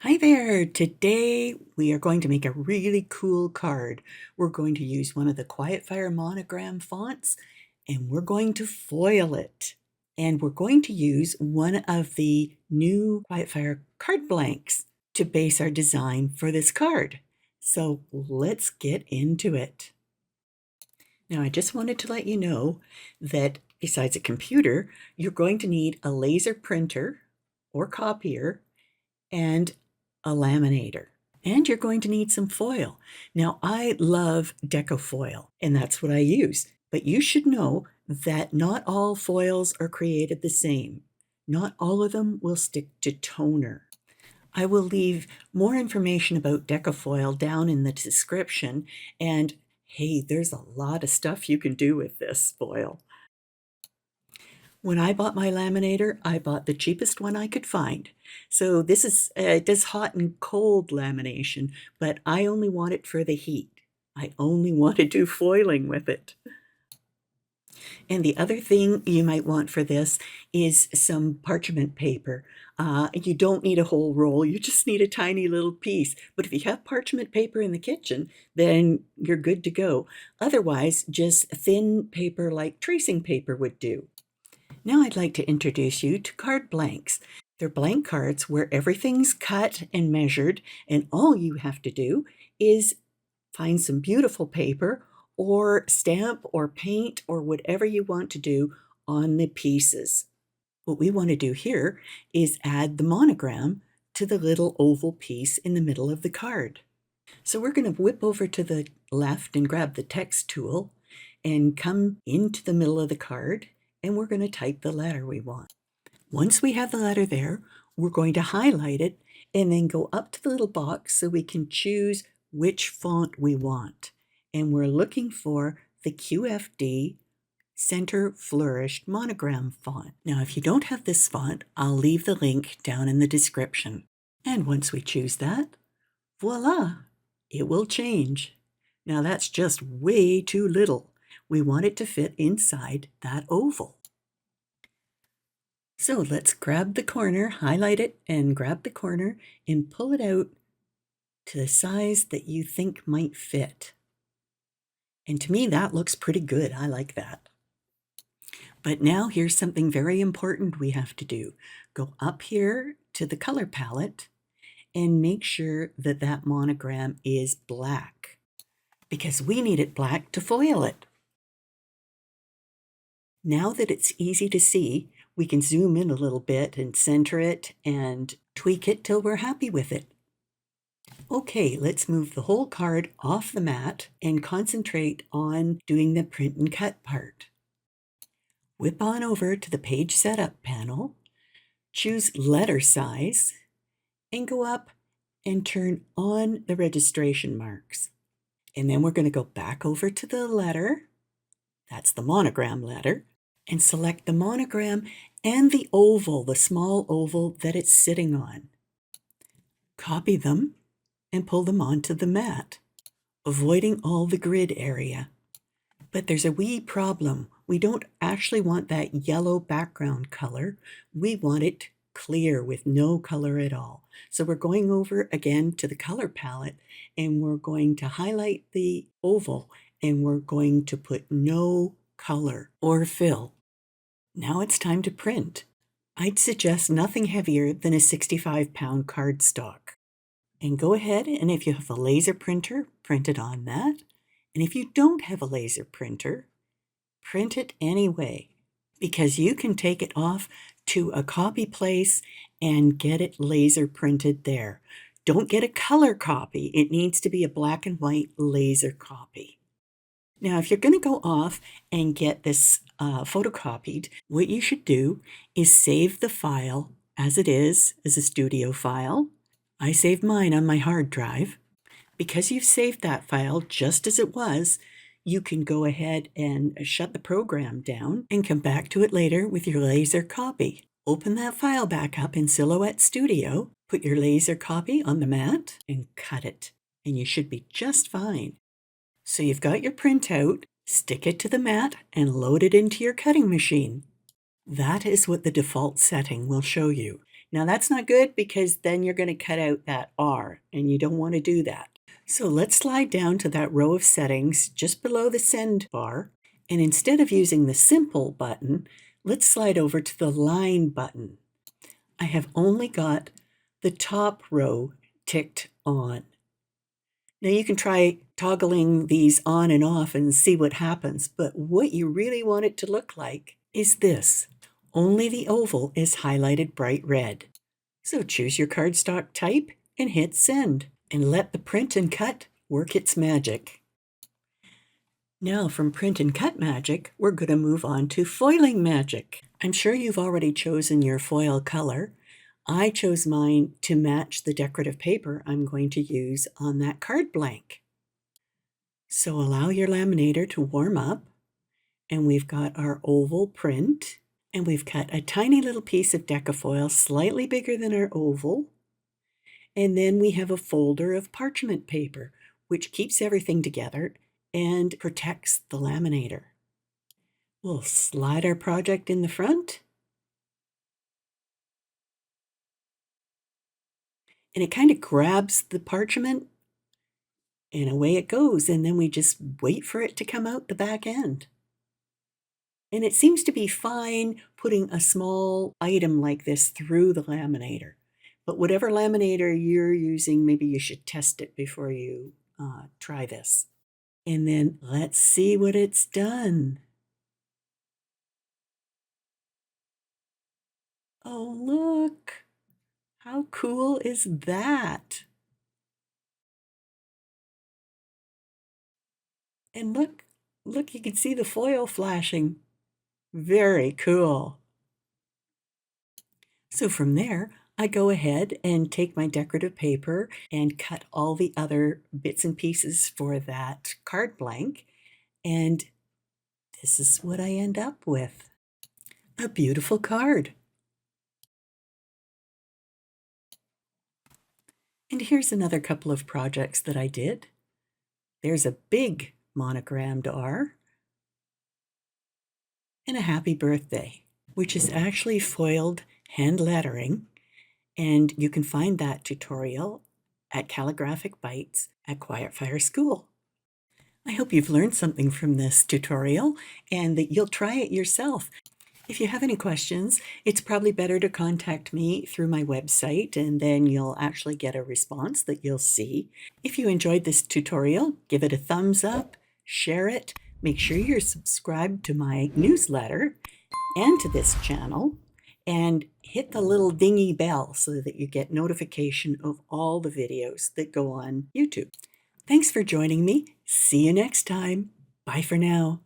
Hi there! Today we are going to make a really cool card. We're going to use one of the Quietfire Monogram fonts and we're going to foil it. And we're going to use one of the new Quietfire card blanks to base our design for this card. So let's get into it. Now I just wanted to let you know that besides a computer, you're going to need a laser printer or copier and a laminator. And you're going to need some foil. Now, I love deco foil, and that's what I use. But you should know that not all foils are created the same. Not all of them will stick to toner. I will leave more information about decofoil down in the description, and hey, there's a lot of stuff you can do with this foil. When I bought my laminator, I bought the cheapest one I could find. So this is, it does hot and cold lamination, but I only want it for the heat. I only want to do foiling with it. And the other thing you might want for this is some parchment paper. You don't need a whole roll, you just need a tiny little piece. But if you have parchment paper in the kitchen, then you're good to go. Otherwise, just thin paper like tracing paper would do. Now I'd like to introduce you to card blanks. They're blank cards where everything's cut and measured, and all you have to do is find some beautiful paper or stamp or paint or whatever you want to do on the pieces. What we want to do here is add the monogram to the little oval piece in the middle of the card. So we're going to whip over to the left and grab the text tool and come into the middle of the card, and we're going to type the letter we want. Once we have the letter there, we're going to highlight it and then go up to the little box so we can choose which font we want. And we're looking for the QFD Center Flourished Monogram font. Now, if you don't have this font, I'll leave the link down in the description. And once we choose that, voila, it will change. Now that's just way too little. We want it to fit inside that oval. So let's grab the corner, highlight it, and grab the corner and pull it out to the size that you think might fit. And to me, that looks pretty good. I like that. But now here's something very important we have to do. Go up here to the color palette and make sure that that monogram is black, because we need it black to foil it. Now that it's easy to see, we can zoom in a little bit and center it and tweak it till we're happy with it. Okay, let's move the whole card off the mat and concentrate on doing the print and cut part. Whip on over to the page setup panel, choose letter size, and go up and turn on the registration marks. And then we're going to go back over to the letter, that's the monogram letter, and select the monogram and the oval, the small oval that it's sitting on. Copy them and pull them onto the mat, avoiding all the grid area. But there's a wee problem. We don't actually want that yellow background color. We want it clear with no color at all. So we're going over again to the color palette and we're going to highlight the oval and we're going to put no color or fill. Now it's time to print. I'd suggest nothing heavier than a 65-pound cardstock. And go ahead, and if you have a laser printer, print it on that. And if you don't have a laser printer, print it anyway, because you can take it off to a copy place and get it laser printed there. Don't get a color copy. It needs to be a black and white laser copy. Now, if you're going to go off and get this photocopied, what you should do is save the file as it is, as a studio file. I saved mine on my hard drive. Because you've saved that file just as it was, you can go ahead and shut the program down and come back to it later with your laser copy. Open that file back up in Silhouette Studio, put your laser copy on the mat, and cut it. And you should be just fine. So you've got your printout, stick it to the mat, and load it into your cutting machine. That is what the default setting will show you. Now that's not good because then you're going to cut out that R and you don't want to do that. So let's slide down to that row of settings just below the send bar. And instead of using the simple button, let's slide over to the line button. I have only got the top row ticked on. Now you can try toggling these on and off and see what happens, but what you really want it to look like is this. Only the oval is highlighted bright red. So choose your cardstock type and hit send, and let the print and cut work its magic. Now from print and cut magic, we're going to move on to foiling magic. I'm sure you've already chosen your foil color. I chose mine to match the decorative paper I'm going to use on that card blank. So allow your laminator to warm up, and we've got our oval print, and we've cut a tiny little piece of Decafoil slightly bigger than our oval, and then we have a folder of parchment paper, which keeps everything together and protects the laminator. We'll slide our project in the front, and it kind of grabs the parchment, and away it goes, and then we just wait for it to come out the back end. And it seems to be fine putting a small item like this through the laminator. But whatever laminator you're using, maybe you should test it before you try this. And then let's see what it's done. Oh, look! How cool is that? And look, you can see the foil flashing. Very cool. So from there, I go ahead and take my decorative paper and cut all the other bits and pieces for that card blank. And this is what I end up with. A beautiful card. And here's another couple of projects that I did. There's a big monogrammed R and a happy birthday, which is actually foiled hand lettering. And you can find that tutorial at Calligraphic Bites at Quiet Fire School. I hope you've learned something from this tutorial and that you'll try it yourself. If you have any questions, it's probably better to contact me through my website, and then you'll actually get a response that you'll see. If you enjoyed this tutorial, give it a thumbs up, share it, make sure you're subscribed to my newsletter and to this channel, and hit the little dingy bell so that you get notification of all the videos that go on YouTube. Thanks for joining me. See you next time. Bye for now.